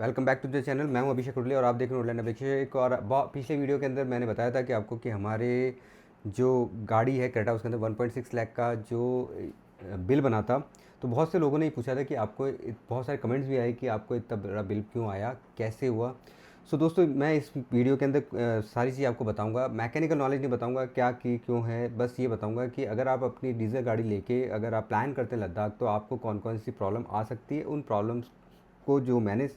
Welcome back to the channel. मैं हूं अभिषेक रुडले और आप देख रहे हैं रुडलैंड अभिषेक। और पिछले वीडियो के अंदर मैंने बताया था कि आपको कि हमारे जो गाड़ी है क्रेटा उसके अंदर 1.6 लाख का जो बिल बना था। तो बहुत से लोगों ने ये पूछा था कि आपको बहुत सारे कमेंट्स भी आए कि आपको इतना बड़ा बिल क्यों आया, कैसे हुआ। सो दोस्तों, मैं इस वीडियो के अंदर सारी चीज़ आपको बताऊंगा। मैकेनिकल नॉलेज नहीं बताऊंगा क्या की क्यों है, बस ये बताऊंगा कि अगर आप अपनी डीजल गाड़ी लेके अगर आप प्लान करते हैं लद्दाख, तो आपको कौन कौन सी प्रॉब्लम आ सकती है। उन प्रॉब्लम्स को जो मैंने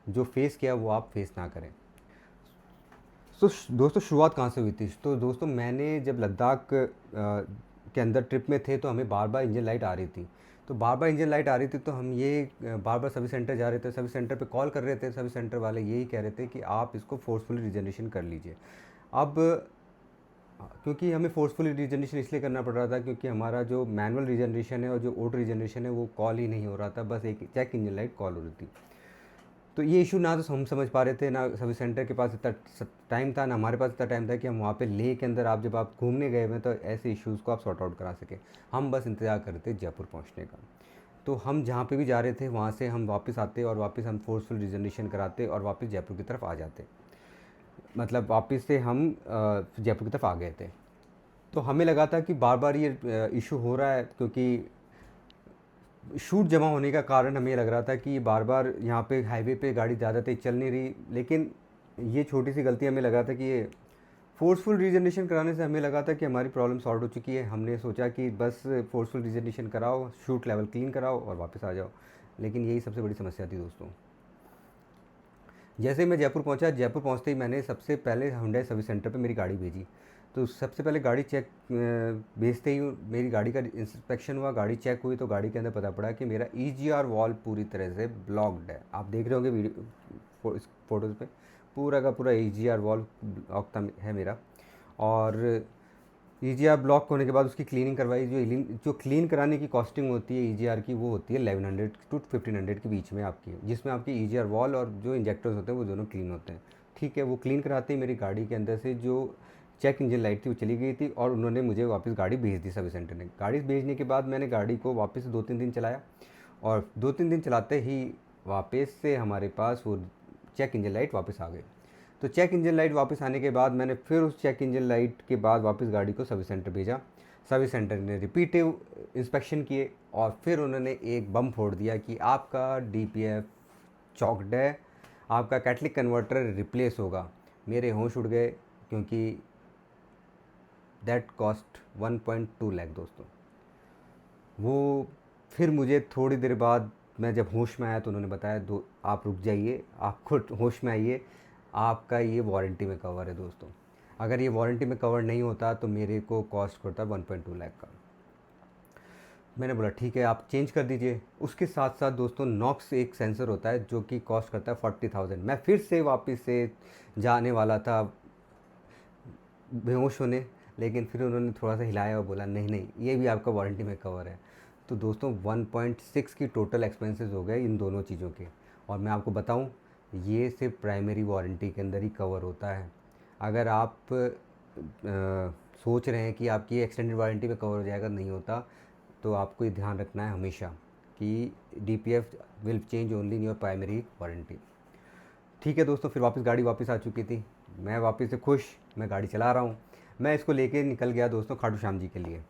जो फेस किया वो आप फेस ना करें। तो दोस्तों, शुरुआत कहाँ से हुई थी? तो दोस्तों, मैंने जब लद्दाख के अंदर ट्रिप में थे तो हमें बार बार इंजन लाइट आ रही थी। तो बार बार इंजन लाइट आ रही थी तो हम ये बार बार सर्विस सेंटर जा रहे थे, सर्विस सेंटर पे कॉल कर रहे थे। सर्विस सेंटर वाले यही कह रहे थे कि आप इसको फोर्सफुली रिजनरेशन कर लीजिए। अब क्योंकि हमें फोर्सफुली रिजनरेशन इसलिए करना पड़ रहा था क्योंकि हमारा जो मैनुअल रिजनरेशन है और जो ऑटो रिजनरेशन है वो कॉल ही नहीं हो रहा था, बस एक चेक इंजन लाइट कॉल हो रही थी। तो ये इशू ना तो हम समझ पा रहे थे, ना सर्विस सेंटर के पास इतना टाइम था, ना हमारे पास इतना टाइम था कि हम वहाँ पे लेह के अंदर आप जब आप घूमने गए हुए तो ऐसे इश्यूज़ को आप सॉर्ट आउट करा सके। हम बस इंतज़ार कर रहे थे जयपुर पहुँचने का। तो हम जहाँ पे भी जा रहे थे वहाँ से हम वापस आते और वापस हम फोर्सफुल रिजर्वेशन कराते और वापस जयपुर की तरफ आ जाते। मतलब वापस से हम जयपुर की तरफ आ गए थे। तो हमें लगा था कि बार बार ये इशू हो रहा है क्योंकि शूट जमा होने का कारण हमें लग रहा था कि ये बार बार यहाँ पे हाईवे पे गाड़ी ज़्यादा तेज चल नहीं रही। लेकिन ये छोटी सी गलती हमें लगा था कि ये फोर्सफुल रिजनरेशन कराने से हमें लगा था कि हमारी प्रॉब्लम सॉल्व हो चुकी है। हमने सोचा कि बस फोर्सफुल रिजनरेशन कराओ, शूट लेवल क्लीन कराओ और वापस आ जाओ। लेकिन यही सबसे बड़ी समस्या थी दोस्तों। जैसे ही मैं जयपुर पहुंचा, जयपुर पहुंचते ही मैंने सबसे पहले हुंडई सर्विस सेंटर पे मेरी गाड़ी भेजी। तो सबसे पहले गाड़ी चेक भेजते ही मेरी गाड़ी का इंस्पेक्शन हुआ, गाड़ी चेक हुई तो गाड़ी के अंदर पता पड़ा कि मेरा ईजीआर वॉल्व पूरी तरह से ब्लॉक्ड है। आप देख रहे होंगे वीडियो इस फोटोज़ पे, पूरा का पूरा ईजीआर वॉल्व ब्लॉक है मेरा। और ईजीआर ब्लॉक होने के बाद उसकी क्लीनिंग करवाई। जो क्लीन कराने की कॉस्टिंग होती है ईजीआर की, वो होती है 1100 टू 1500 के बीच में आपकी, जिसमें आपकी ईजीआर वॉल और जो इंजेक्टर्स होते हैं वो दोनों क्लीन होते हैं। ठीक है, वो क्लीन कराते ही मेरी गाड़ी के अंदर से जो चेक इंजन लाइट थी वो चली गई थी और उन्होंने मुझे वापस गाड़ी भेज दी सर्विस सेंटर ने। गाड़ी भेजने के बाद मैंने गाड़ी को वापस 2-3 दिन चलाया और 2-3 दिन चलाते ही वापस से हमारे पास वो चेक इंजन लाइट वापस आ गई। तो चेक इंजन लाइट वापस आने के बाद मैंने फिर उस चेक इंजन लाइट के बाद वापस गाड़ी को सर्विस सेंटर भेजा। सर्विस सेंटर ने रिपीटिव इंस्पेक्शन किए और फिर उन्होंने एक बम फोड़ दिया कि आपका डीपीएफ चॉक्ड है, आपका कैटलिक कन्वर्टर रिप्लेस होगा। मेरे होश उड़ गए क्योंकि दैट कॉस्ट 1.2 लाख दोस्तों। वो फिर मुझे थोड़ी देर बाद मैं जब होश में आया तो उन्होंने बताया, दो आप रुक जाइए, आप खुद होश में आइए, आपका ये वारंटी में कवर है दोस्तों। अगर ये वारंटी में कवर नहीं होता तो मेरे को कॉस्ट करता 1.2 लाख का। मैंने बोला ठीक है, आप चेंज कर दीजिए। उसके साथ साथ दोस्तों, नॉक्स एक सेंसर होता है जो कि कॉस्ट करता है 40,000। मैं फिर से वापस से जाने वाला था बेहोश होने, लेकिन फिर उन्होंने थोड़ा सा हिलाया और बोला नहीं नहीं, ये भी आपका वारंटी में कवर है। तो दोस्तों 1.6 की टोटल एक्सपेंसेस हो गए इन दोनों चीज़ों के। और मैं आपको बताऊं, ये सिर्फ प्राइमरी वारंटी के अंदर ही कवर होता है। अगर आप सोच रहे हैं कि आपकी एक्सटेंडेड वारंटी में कवर हो जाएगा, नहीं होता। तो आपको ये ध्यान रखना है हमेशा कि DPF will change only in your primary warranty. ठीक है दोस्तों, फिर वापस गाड़ी वापस आ चुकी थी। मैं वापस से खुश, मैं गाड़ी चला रहा हूँ। मैं इसको लेके निकल गया दोस्तों खाटू श्याम जी के लिए।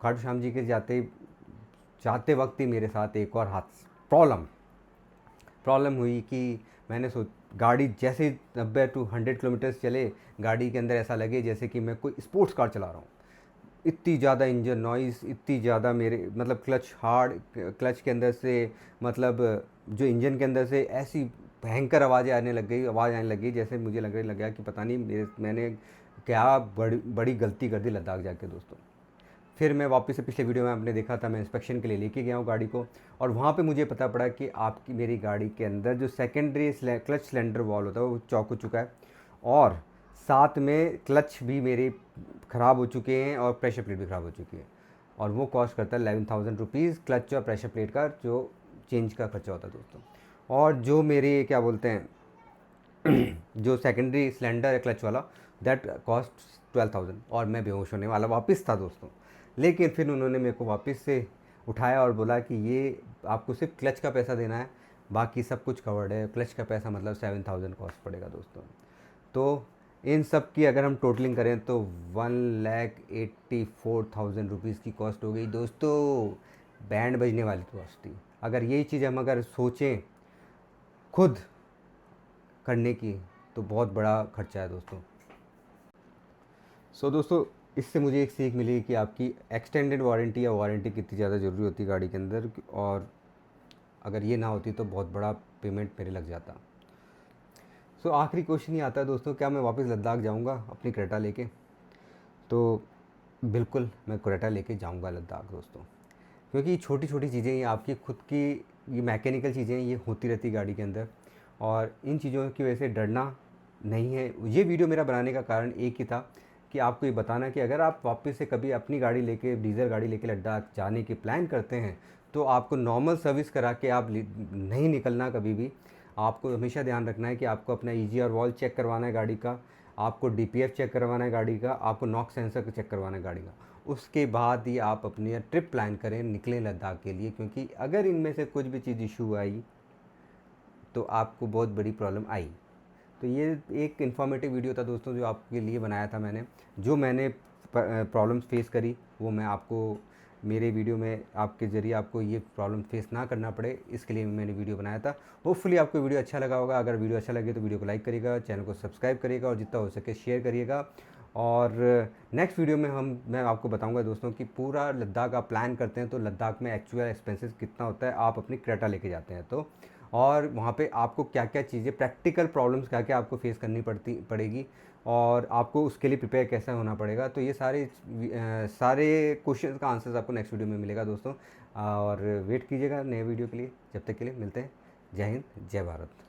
खाटू श्याम जी के जाते वक्त ही मेरे साथ एक और हाथ प्रॉब्लम प्रॉब्लम हुई कि मैंने गाड़ी जैसे 90 to 100 किलोमीटर्स चले, गाड़ी के अंदर ऐसा लगे जैसे कि मैं कोई स्पोर्ट्स कार चला रहा हूँ। इतनी ज़्यादा इंजन नॉइज़, इतनी ज़्यादा मेरे मतलब क्लच हार्ड, क्लच के अंदर से मतलब जो इंजन के अंदर से ऐसी भयंकर आवाज़ आने लग गई जैसे मुझे लगने लग गया कि पता नहीं मैंने क्या बड़ी बड़ी गलती कर दी लद्दाख जाके दोस्तों। फिर मैं वापस से पिछले वीडियो में आपने देखा था, मैं इंस्पेक्शन के लिए लेके गया हूँ गाड़ी को। और वहाँ पे मुझे पता पड़ा कि आपकी मेरी गाड़ी के अंदर जो सेकेंडरी क्लच सिलेंडर वॉल होता है वो चौक हो चुका है और साथ में क्लच भी मेरे ख़राब हो चुके हैं और प्रेशर प्लेट भी ख़राब हो चुकी है। और वो कॉस्ट करता है 11,000 रुपीज़, क्लच और प्रेशर प्लेट का जो चेंज का खर्चा होता है दोस्तों। और जो मेरे क्या बोलते हैं जो सेकेंडरी सिलेंडर है क्लच वाला, दैट कॉस्ट 12,000। और मैं बेहोश होने वाला वापस था दोस्तों। लेकिन फिर उन्होंने मेरे को वापस से उठाया और बोला कि ये आपको सिर्फ क्लच का पैसा देना है, बाकी सब कुछ कवर्ड है। क्लच का पैसा मतलब 7000 कॉस्ट पड़ेगा दोस्तों। तो इन सब की अगर हम टोटलिंग करें तो 1,84,000 रुपीज़ की कॉस्ट हो गई दोस्तों। बैंड बजने वाली कॉस्ट थी। अगर यही चीज़ हम अगर सोचें खुद करने की तो बहुत बड़ा खर्चा है दोस्तों। दोस्तों इससे मुझे एक सीख मिली कि आपकी एक्सटेंडेड वारंटी या वारंटी कितनी ज़्यादा ज़रूरी होती है गाड़ी के अंदर, और अगर ये ना होती तो बहुत बड़ा पेमेंट मेरे लग जाता। आखिरी क्वेश्चन ही आता है दोस्तों, क्या मैं वापस लद्दाख जाऊंगा अपनी क्रेटा लेके? तो बिल्कुल मैं क्रेटा लेके जाऊंगा लद्दाख दोस्तों, क्योंकि छोटी छोटी चीज़ें ये आपकी खुद की, ये मैकेनिकल चीज़ें ये होती रहती गाड़ी के अंदर, और इन चीज़ों की वजह से डरना नहीं है। ये वीडियो मेरा बनाने का कारण एक ही था कि आपको ये बताना कि अगर आप वापस से कभी अपनी गाड़ी लेके, डीजल गाड़ी लेके लद्दाख जाने की प्लान करते हैं तो आपको नॉर्मल सर्विस करा के आप नहीं निकलना कभी भी। आपको हमेशा ध्यान रखना है कि आपको अपना EGR वॉल चेक करवाना है गाड़ी का, आपको DPF चेक करवाना है गाड़ी का, आपको नॉक सेंसर चेक करवाना है गाड़ी का। उसके बाद ही आप अपनी ट्रिप प्लान करें, निकलें लद्दाख के लिए, क्योंकि अगर इनमें से कुछ भी चीज़ इशू आई तो आपको बहुत बड़ी प्रॉब्लम आई। तो ये एक इन्फॉर्मेटिव वीडियो था दोस्तों जो आपके लिए बनाया था मैंने। जो मैंने प्रॉब्लम्स फेस करी वो मैं आपको मेरे वीडियो में आपके ज़रिए आपको ये प्रॉब्लम फेस ना करना पड़े, इसके लिए मैंने वीडियो बनाया था। होपफुली आपको वीडियो अच्छा लगा होगा। अगर वीडियो अच्छा लगे तो वीडियो को लाइक करिएगा, चैनल को सब्सक्राइब करिएगा और जितना हो सके शेयर करिएगा। और नेक्स्ट वीडियो में मैं आपको बताऊंगा दोस्तों कि पूरा लद्दाख आप प्लान करते हैं तो लद्दाख में एक्चुअल एक्सपेंसेस कितना होता है आप अपनी क्रेटा लेके जाते हैं तो, और वहाँ पे आपको क्या क्या चीज़ें, प्रैक्टिकल प्रॉब्लम्स क्या क्या आपको फेस करनी पड़ेगी और आपको उसके लिए प्रिपेयर कैसा होना पड़ेगा। तो ये सारे क्वेश्चन का आंसर्स आपको नेक्स्ट वीडियो में मिलेगा दोस्तों, और वेट कीजिएगा नए वीडियो के लिए। जब तक के लिए मिलते हैं। जय हिंद, जय भारत।